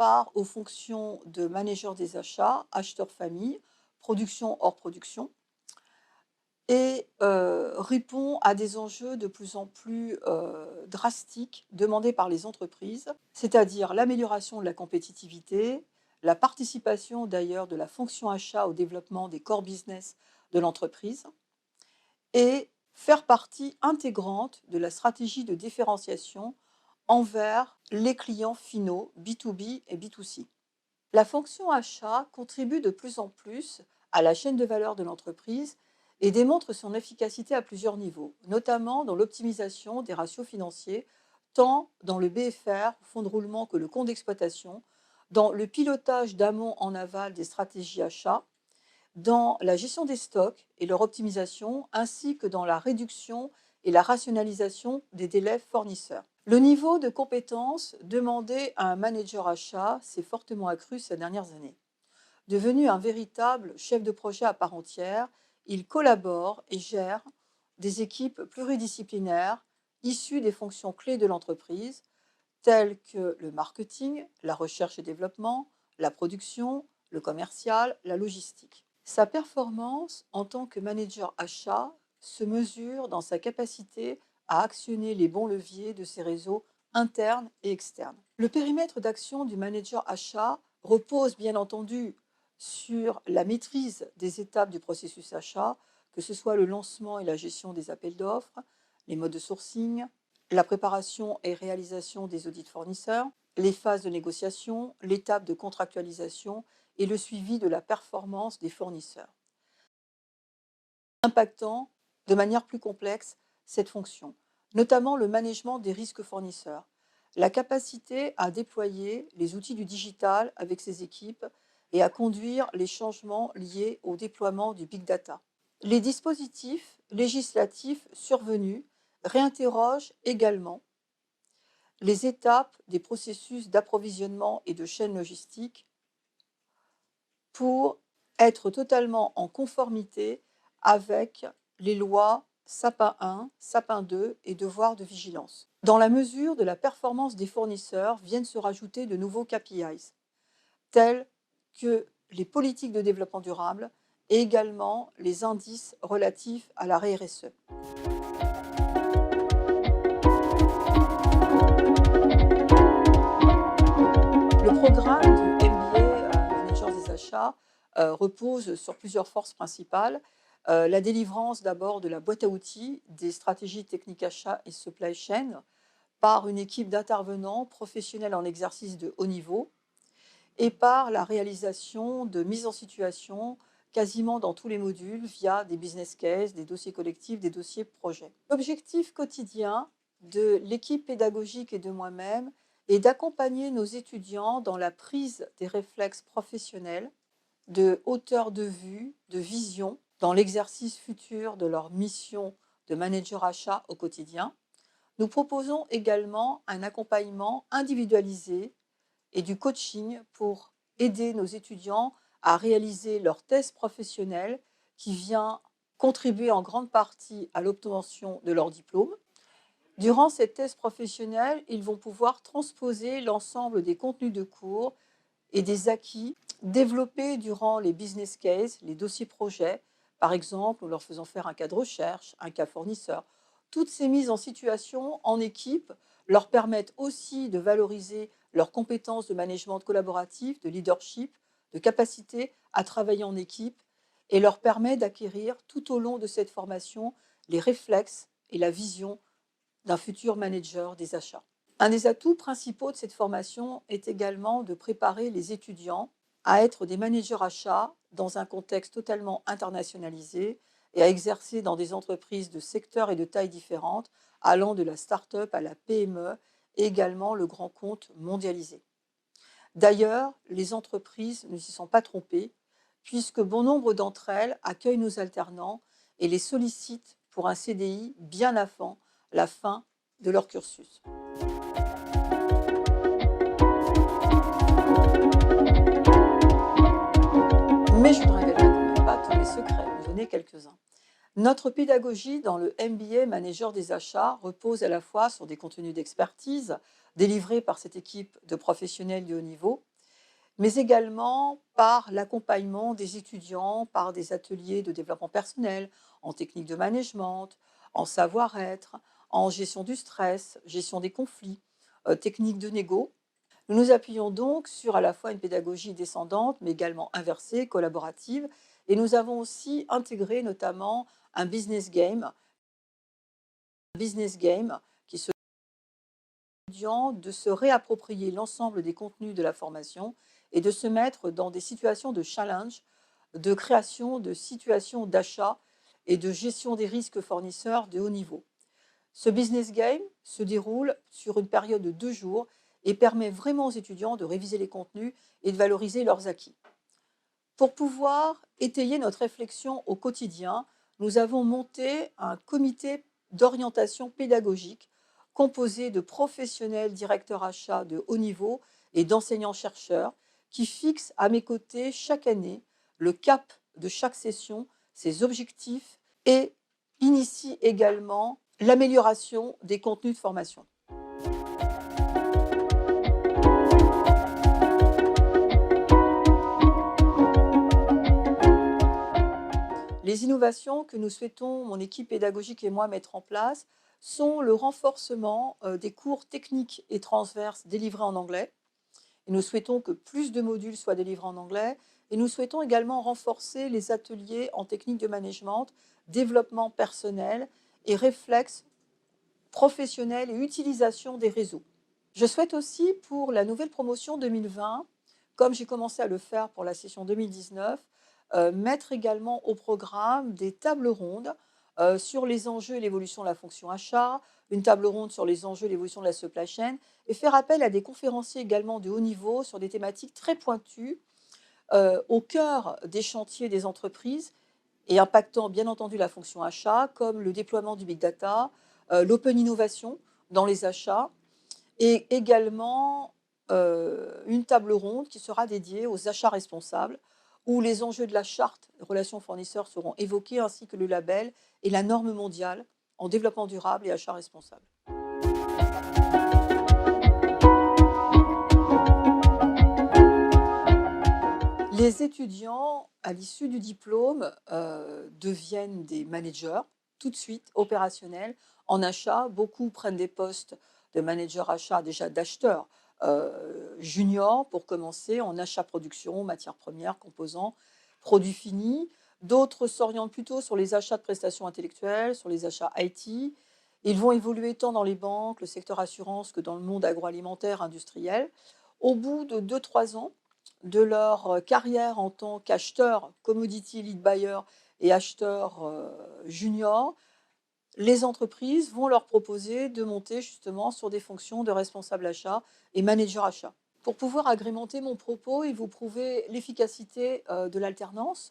part aux fonctions de manager des achats, acheteur famille, production hors production et répond à des enjeux de plus en plus, drastiques demandés par les entreprises, c'est-à-dire l'amélioration de la compétitivité, la participation d'ailleurs de la fonction achat au développement des core business de l'entreprise et faire partie intégrante de la stratégie de différenciation envers les clients finaux B2B et B2C. La fonction achat contribue de plus en plus à la chaîne de valeur de l'entreprise et démontre son efficacité à plusieurs niveaux, notamment dans l'optimisation des ratios financiers, tant dans le BFR, fonds de roulement, que le compte d'exploitation, dans le pilotage d'amont en aval des stratégies achats, dans la gestion des stocks et leur optimisation, ainsi que dans la réduction et la rationalisation des délais fournisseurs. Le niveau de compétence demandé à un manager achat s'est fortement accru ces dernières années. Devenu un véritable chef de projet à part entière, il collabore et gère des équipes pluridisciplinaires issues des fonctions clés de l'entreprise, telles que le marketing, la recherche et développement, la production, le commercial, la logistique. Sa performance en tant que manager achat se mesure dans sa capacité à actionner les bons leviers de ses réseaux internes et externes. Le périmètre d'action du manager achat repose bien entendu sur la maîtrise des étapes du processus achat, que ce soit le lancement et la gestion des appels d'offres, les modes de sourcing, la préparation et réalisation des audits fournisseurs, les phases de négociation, l'étape de contractualisation et le suivi de la performance des fournisseurs, impactant de manière plus complexe cette fonction, notamment le management des risques fournisseurs, la capacité à déployer les outils du digital avec ses équipes et à conduire les changements liés au déploiement du big data. Les dispositifs législatifs survenus réinterrogent également les étapes des processus d'approvisionnement et de chaîne logistique pour être totalement en conformité avec les lois Sapin 1, Sapin 2 et devoir de vigilance. Dans la mesure de la performance des fournisseurs, viennent se rajouter de nouveaux KPIs, tels que les politiques de développement durable et également les indices relatifs à la RSE. Le programme du MBA Manager des achats repose sur plusieurs forces principales. La délivrance d'abord de la boîte à outils des stratégies techniques achats et supply chain par une équipe d'intervenants professionnels en exercice de haut niveau et par la réalisation de mises en situation quasiment dans tous les modules via des business cases, des dossiers collectifs, des dossiers projets. L'objectif quotidien de l'équipe pédagogique et de moi-même est d'accompagner nos étudiants dans la prise des réflexes professionnels, de hauteur de vue, de vision, dans l'exercice futur de leur mission de manager achat au quotidien. Nous proposons également un accompagnement individualisé et du coaching pour aider nos étudiants à réaliser leur thèse professionnelle qui vient contribuer en grande partie à l'obtention de leur diplôme. Durant cette thèse professionnelle, ils vont pouvoir transposer l'ensemble des contenus de cours et des acquis développés durant les business cases, les dossiers projets, par exemple en leur faisant faire un cas de recherche, un cas fournisseur. Toutes ces mises en situation en équipe leur permettent aussi de valoriser leurs compétences de management collaboratif, de leadership, de capacité à travailler en équipe et leur permet d'acquérir tout au long de cette formation les réflexes et la vision d'un futur manager des achats. Un des atouts principaux de cette formation est également de préparer les étudiants à être des managers achats dans un contexte totalement internationalisé et à exercer dans des entreprises de secteurs et de tailles différentes, allant de la start-up à la PME et également le grand compte mondialisé. D'ailleurs, les entreprises ne s'y sont pas trompées, puisque bon nombre d'entre elles accueillent nos alternants et les sollicitent pour un CDI bien avant la fin de leur cursus. Mais je ne révélerai quand même pas tous les secrets, vous donner quelques-uns. Notre pédagogie dans le MBA Manager des achats repose à la fois sur des contenus d'expertise délivrés par cette équipe de professionnels de haut niveau mais également par l'accompagnement des étudiants, par des ateliers de développement personnel, en technique de management, en savoir-être, en gestion du stress, gestion des conflits, technique de négo. Nous nous appuyons donc sur à la fois une pédagogie descendante, mais également inversée, collaborative, et nous avons aussi intégré notamment un business game qui se étudiants de se réapproprier l'ensemble des contenus de la formation et de se mettre dans des situations de challenge, de création de situations d'achat et de gestion des risques fournisseurs de haut niveau. Ce business game se déroule sur une période de 2 jours et permet vraiment aux étudiants de réviser les contenus et de valoriser leurs acquis. Pour pouvoir étayer notre réflexion au quotidien, nous avons monté un comité d'orientation pédagogique composé de professionnels directeurs achats de haut niveau et d'enseignants-chercheurs qui fixent à mes côtés chaque année le cap de chaque session, ses objectifs et initie également l'amélioration des contenus de formation. Les innovations que nous souhaitons, mon équipe pédagogique et moi, mettre en place sont le renforcement des cours techniques et transverses délivrés en anglais. Et nous souhaitons que plus de modules soient délivrés en anglais. Et nous souhaitons également renforcer les ateliers en technique de management, développement personnel et réflexes professionnels et utilisation des réseaux. Je souhaite aussi pour la nouvelle promotion 2020, comme j'ai commencé à le faire pour la session 2019, mettre également au programme des tables rondes sur les enjeux et l'évolution de la fonction achat, une table ronde sur les enjeux et l'évolution de la supply chain, et faire appel à des conférenciers également de haut niveau sur des thématiques très pointues au cœur des chantiers des entreprises et impactant bien entendu la fonction achat, comme le déploiement du big data, l'open innovation dans les achats, et également une table ronde qui sera dédiée aux achats responsables, où les enjeux de la charte de relations fournisseurs seront évoqués, ainsi que le label et la norme mondiale en développement durable et achats responsables. Les étudiants, à l'issue du diplôme, deviennent des managers tout de suite, opérationnels, en achat. Beaucoup prennent des postes de manager achat, déjà d'acheteurs juniors pour commencer, en achat-production, matières premières, composants, produits finis. D'autres s'orientent plutôt sur les achats de prestations intellectuelles, sur les achats IT. Ils vont évoluer tant dans les banques, le secteur assurance que dans le monde agroalimentaire, industriel. Au bout de 2-3 ans, de leur carrière en tant qu'acheteur, commodity lead buyer et acheteur junior, les entreprises vont leur proposer de monter justement sur des fonctions de responsable achat et manager achat. Pour pouvoir agrémenter mon propos et vous prouver l'efficacité de l'alternance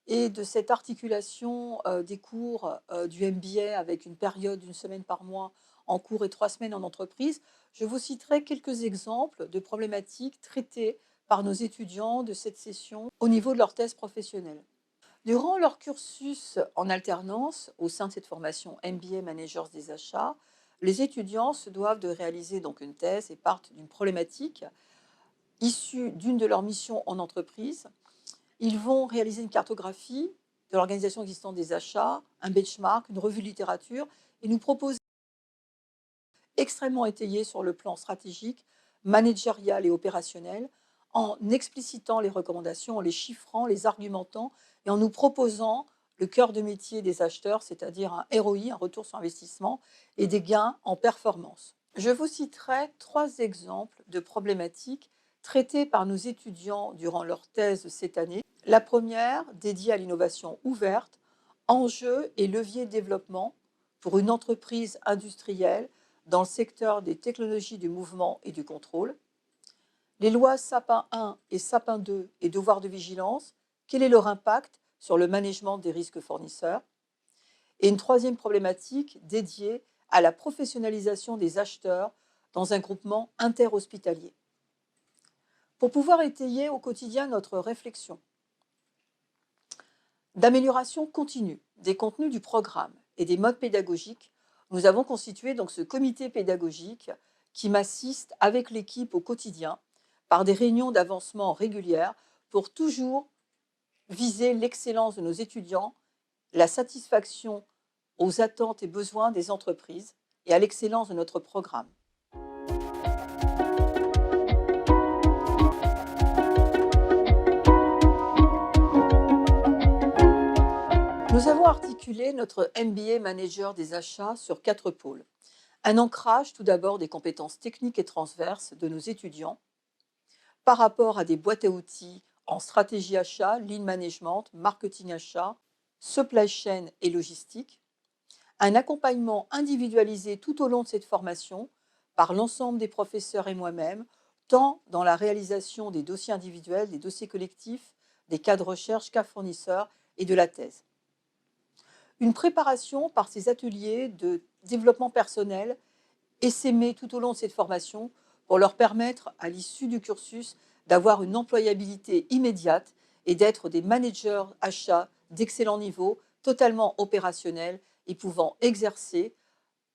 et de cette articulation des cours du MBA avec une période d'une semaine par mois en cours et 3 semaines en entreprise, je vous citerai quelques exemples de problématiques traitées par nos étudiants de cette session au niveau de leur thèse professionnelle. Durant leur cursus en alternance au sein de cette formation MBA Managers des achats, les étudiants se doivent de réaliser donc une thèse et partent d'une problématique issue d'une de leurs missions en entreprise. Ils vont réaliser une cartographie de l'organisation existante des achats, un benchmark, une revue de littérature, et nous proposer extrêmement étayé sur le plan stratégique, managérial et opérationnel, en explicitant les recommandations, en les chiffrant, les argumentant et en nous proposant le cœur de métier des acheteurs, c'est-à-dire un ROI, un retour sur investissement, et des gains en performance. Je vous citerai 3 exemples de problématiques traitées par nos étudiants durant leur thèse cette année. La première, dédiée à l'innovation ouverte, enjeux et leviers de développement pour une entreprise industrielle dans le secteur des technologies du mouvement et du contrôle. Les lois Sapin 1 et Sapin 2 et devoir de vigilance, quel est leur impact sur le management des risques fournisseurs? Et une troisième problématique dédiée à la professionnalisation des acheteurs dans un groupement interhospitalier. Pour pouvoir étayer au quotidien notre réflexion d'amélioration continue des contenus du programme et des modes pédagogiques, nous avons constitué donc ce comité pédagogique qui m'assiste avec l'équipe au quotidien par des réunions d'avancement régulières pour toujours viser l'excellence de nos étudiants, la satisfaction aux attentes et besoins des entreprises et à l'excellence de notre programme. Nous avons articulé notre MBA Manager des achats sur 4 pôles. Un ancrage tout d'abord des compétences techniques et transverses de nos étudiants par rapport à des boîtes à outils en stratégie achat, lean management, marketing achat, supply chain et logistique. Un accompagnement individualisé tout au long de cette formation par l'ensemble des professeurs et moi-même, tant dans la réalisation des dossiers individuels, des dossiers collectifs, des cas de recherche, cas fournisseurs et de la thèse. Une préparation par ces ateliers de développement personnel essaimés tout au long de cette formation pour leur permettre, à l'issue du cursus, d'avoir une employabilité immédiate et d'être des managers achats d'excellent niveau, totalement opérationnels et pouvant exercer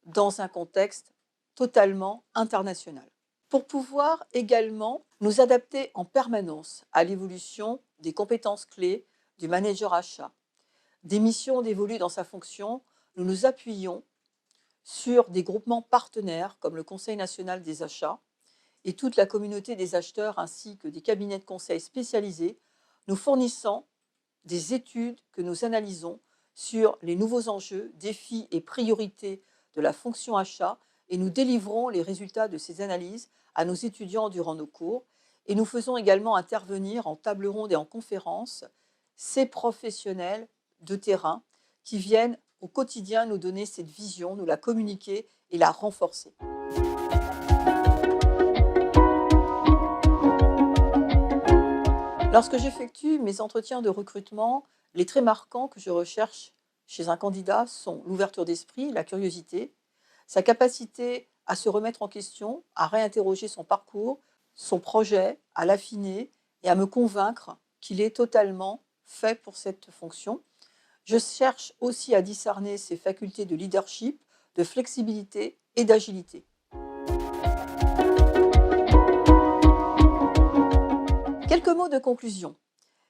dans un contexte totalement international. Pour pouvoir également nous adapter en permanence à l'évolution des compétences clés du manager achat, des missions dévolues dans sa fonction, nous nous appuyons sur des groupements partenaires comme le Conseil national des achats et toute la communauté des acheteurs ainsi que des cabinets de conseil spécialisés, nous fournissant des études que nous analysons sur les nouveaux enjeux, défis et priorités de la fonction achat et nous délivrons les résultats de ces analyses à nos étudiants durant nos cours et nous faisons également intervenir en table ronde et en conférence ces professionnels de terrain qui viennent au quotidien nous donner cette vision, nous la communiquer et la renforcer. Lorsque j'effectue mes entretiens de recrutement, les traits marquants que je recherche chez un candidat sont l'ouverture d'esprit, la curiosité, sa capacité à se remettre en question, à réinterroger son parcours, son projet, à l'affiner et à me convaincre qu'il est totalement fait pour cette fonction. Je cherche aussi à discerner ses facultés de leadership, de flexibilité et d'agilité. Quelques mots de conclusion.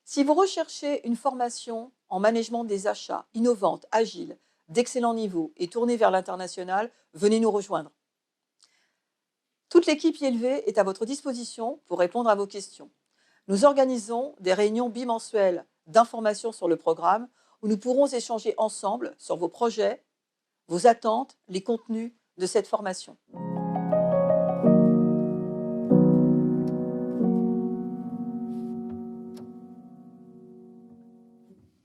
Si vous recherchez une formation en management des achats innovante, agile, d'excellent niveau et tournée vers l'international, venez nous rejoindre. Toute l'équipe YLV est à votre disposition pour répondre à vos questions. Nous organisons des réunions bimensuelles d'information sur le programme où nous pourrons échanger ensemble sur vos projets, vos attentes, les contenus de cette formation.